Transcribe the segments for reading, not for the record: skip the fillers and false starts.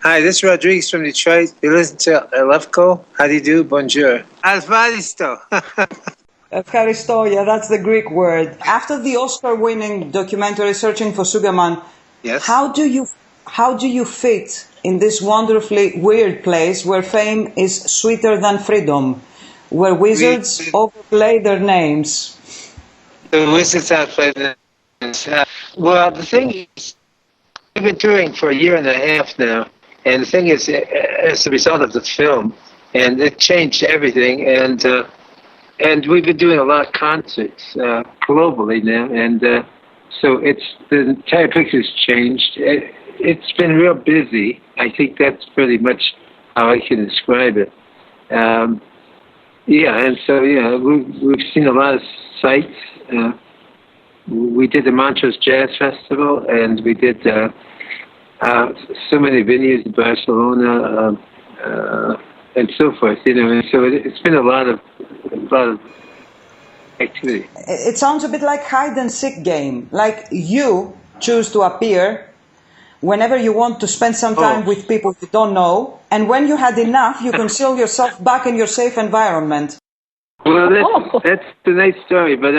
Hi, this is Rodriguez from Detroit. You listen to En Lefko. How do you do? Bonjour. Alvaristo. Ευχαριστώ, yeah, that's the Greek word. After the Oscar-winning documentary Searching for Sugarman, Yes. How do you fit in this wonderfully weird place where fame is sweeter than freedom, where wizards overplay their names? The wizards outplay the well, the thing is, we've been touring for a year and a half now, and the thing is, as a result of the film, and it changed everything, and we've been doing a lot of concerts globally now, and so the entire picture's changed. It's been real busy. I think that's pretty much how I can describe it. And so we've seen a lot of sights. We did the Montrose Jazz Festival, and we did so many venues in Barcelona and so forth. And so it's been a lot of activity. It sounds a bit like hide and seek game. Like you choose to appear whenever you want to spend some time with people you don't know, and when you had enough, you conceal yourself back in your safe environment. Well, that's a nice story, but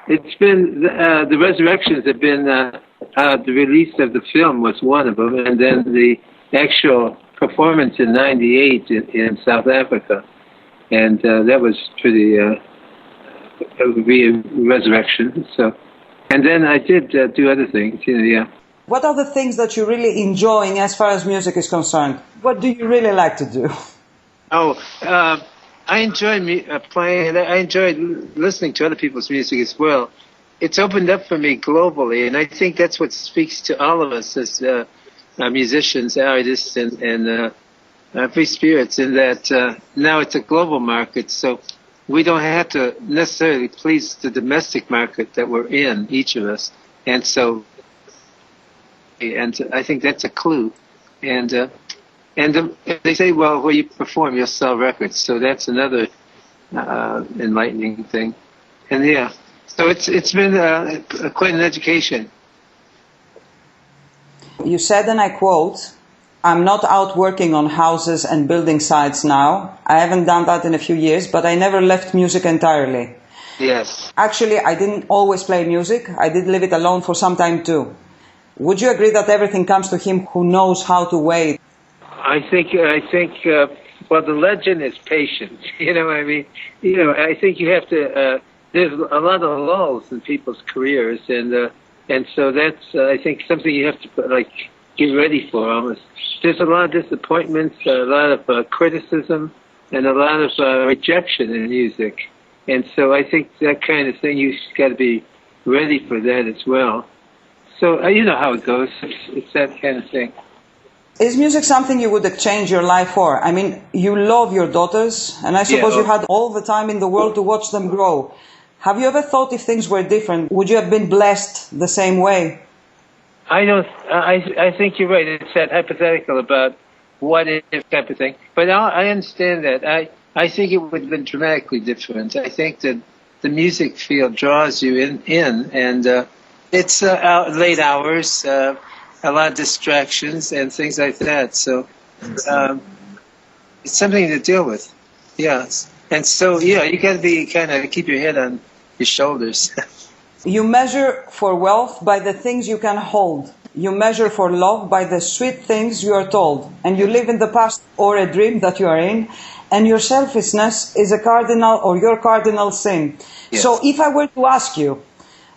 it's been the resurrections have been the release of the film was one of them, and then the actual performance in '98 in South Africa, and that was pretty resurrection. So, and then I did do other things. What are the things that you're really enjoying as far as music is concerned? What do you really like to do? I enjoy playing, and I enjoy listening to other people's music as well. It's opened up for me globally, and I think that's what speaks to all of us as musicians, artists, and free spirits, in that now it's a global market, so we don't have to necessarily please the domestic market that we're in, each of us. And so, I think that's a clue. And they say, well, where you perform, you'll sell records. So that's another enlightening thing. And so it's been quite an education. You said, and I quote, "I'm not out working on houses and building sites now. I haven't done that in a few years, but I never left music entirely." Yes. Actually, I didn't always play music. I did leave it alone for some time too. Would you agree that everything comes to him who knows how to wait? I think. Well, the legend is patience. I think you have to. There's a lot of lulls in people's careers, and so that's I think something you have to get ready for. Almost, there's a lot of disappointments, a lot of criticism, and a lot of rejection in music, and so I think that kind of thing you've got to be ready for that as well. So you know how it goes. It's that kind of thing. Is music something you would exchange your life for? I mean, you love your daughters, and I suppose you had all the time in the world to watch them grow. Have you ever thought if things were different, would you have been blessed the same way? I think you're right. It's that hypothetical about what if type of thing. But I understand that. I think it would have been dramatically different. I think that the music field draws you in and it's late hours, a lot of distractions and things like that. So it's something to deal with. Yes. And so, you got to be keep your head on your shoulders. You measure for wealth by the things you can hold. You measure for love by the sweet things you are told. And you live in the past or a dream that you are in. And your selfishness is your cardinal sin. Yes. So if I were to ask you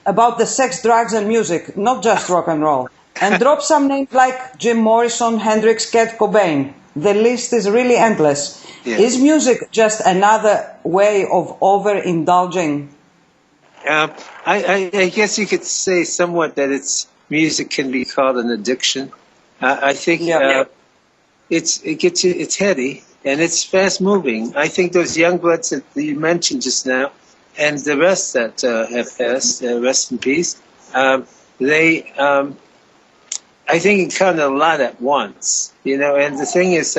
about the sex, drugs, and music, not just rock and roll, and drop some names like Jim Morrison, Hendrix, Kurt Cobain, the list is really endless. Yes. Is music just another way of overindulging? I guess you could say somewhat that music can be called an addiction. I think it's heady and it's fast moving. I think those young bloods that you mentioned just now, and the rest that have passed, rest in peace, I think it comes a lot at once, and the thing is,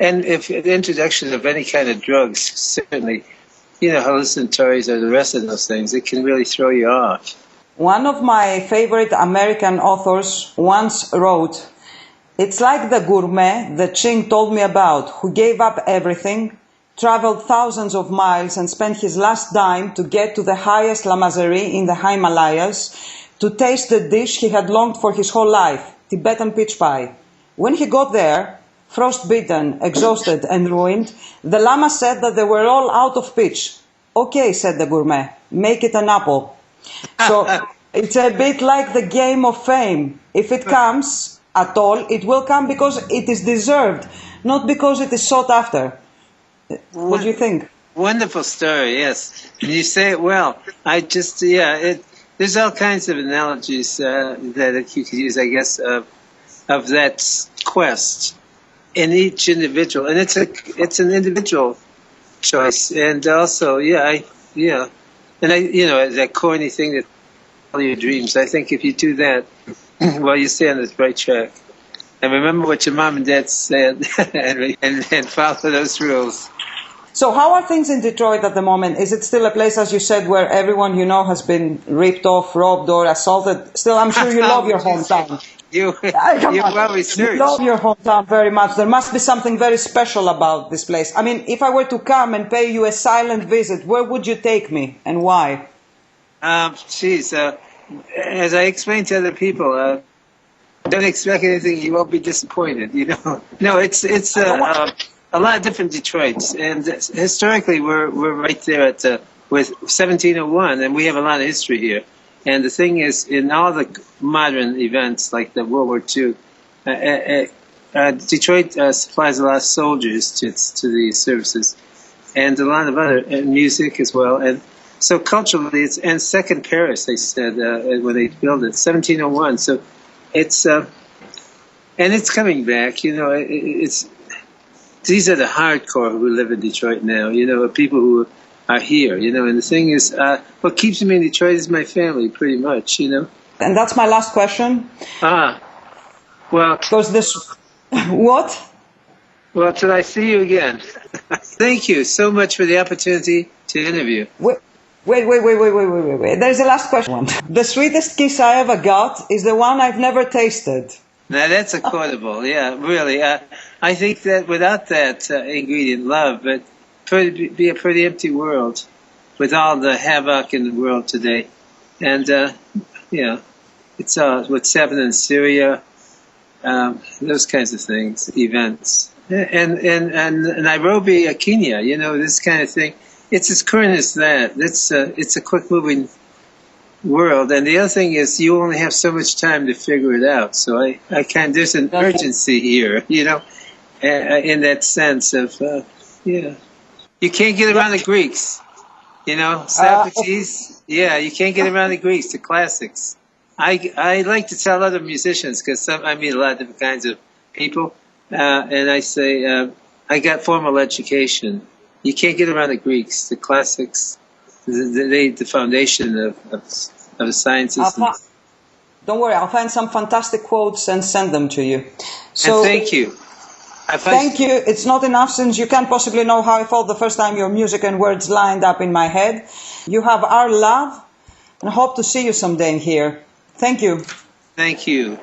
and if the introduction of any kind of drugs, certainly, hallucinatories or the rest of those things, it can really throw you off. One of my favorite American authors once wrote, It's like the gourmet that Ching told me about, who gave up everything, traveled thousands of miles and spent his last dime to get to the highest lamaserie in the Himalayas to taste the dish he had longed for his whole life, Tibetan peach pie. When he got there, frost-bitten, exhausted and ruined, the lama said that they were all out of peach. Okay, said the gourmet, make it an apple. So it's a bit like the game of fame. If it comes at all, it will come because it is deserved, not because it is sought after. What do you think? Wonderful story, yes. And you say it well. There's all kinds of analogies that you could use, I guess, of that quest in each individual. And it's an individual choice. And also, and that corny thing that all your dreams. I think if you do that, well, you stay on this right track. And remember what your mom and dad said and follow those rules. So how are things in Detroit at the moment? Is it still a place, as you said, where everyone you know has been ripped off, robbed or assaulted? Still, I'm sure you love your hometown. You're well researched. You love your hometown very much. There must be something very special about this place. I mean, if I were to come and pay you a silent visit, where would you take me and why? As I explained to other people, don't expect anything. You won't be disappointed. You know. No, it's a lot of different Detroits, and historically we're right there with 1701, and we have a lot of history here. And the thing is, in all the modern events like the World War II, Detroit supplies a lot of soldiers to the services, and a lot of other music as well. And so culturally, and second Paris, they said when they built it, 1701. So it's and it's coming back. You know, these are the hardcore who live in Detroit now. You know, people who are here. You know, and the thing is, what keeps me in Detroit is my family, pretty much. You know. And that's my last question. Well, because this, what? Well, till I see you again. Thank you so much for the opportunity to interview. Wait. There's a last question. The sweetest kiss I ever got is the one I've never tasted. Now that's a quotable, yeah, really. I think that without that ingredient, love, it would be a pretty empty world with all the havoc in the world today. And, it's what's happening in Syria, those kinds of things, events. And Nairobi, Kenya, you know, this kind of thing. It's as current as that. It's a quick-moving world, and the other thing is you only have so much time to figure it out. So there's an urgency here, you know, in that sense of, you can't get around the Greeks, you know, Socrates. You can't get around the Greeks, the classics. I like to tell other musicians because I meet a lot of different kinds of people, and I say I got formal education. You can't get around the Greeks, the classics, the foundation of the sciences. Don't worry, I'll find some fantastic quotes and send them to you. So, and thank you. Thank you. It's not enough since you can't possibly know how I felt the first time your music and words lined up in my head. You have our love and hope to see you someday here. Thank you. Thank you.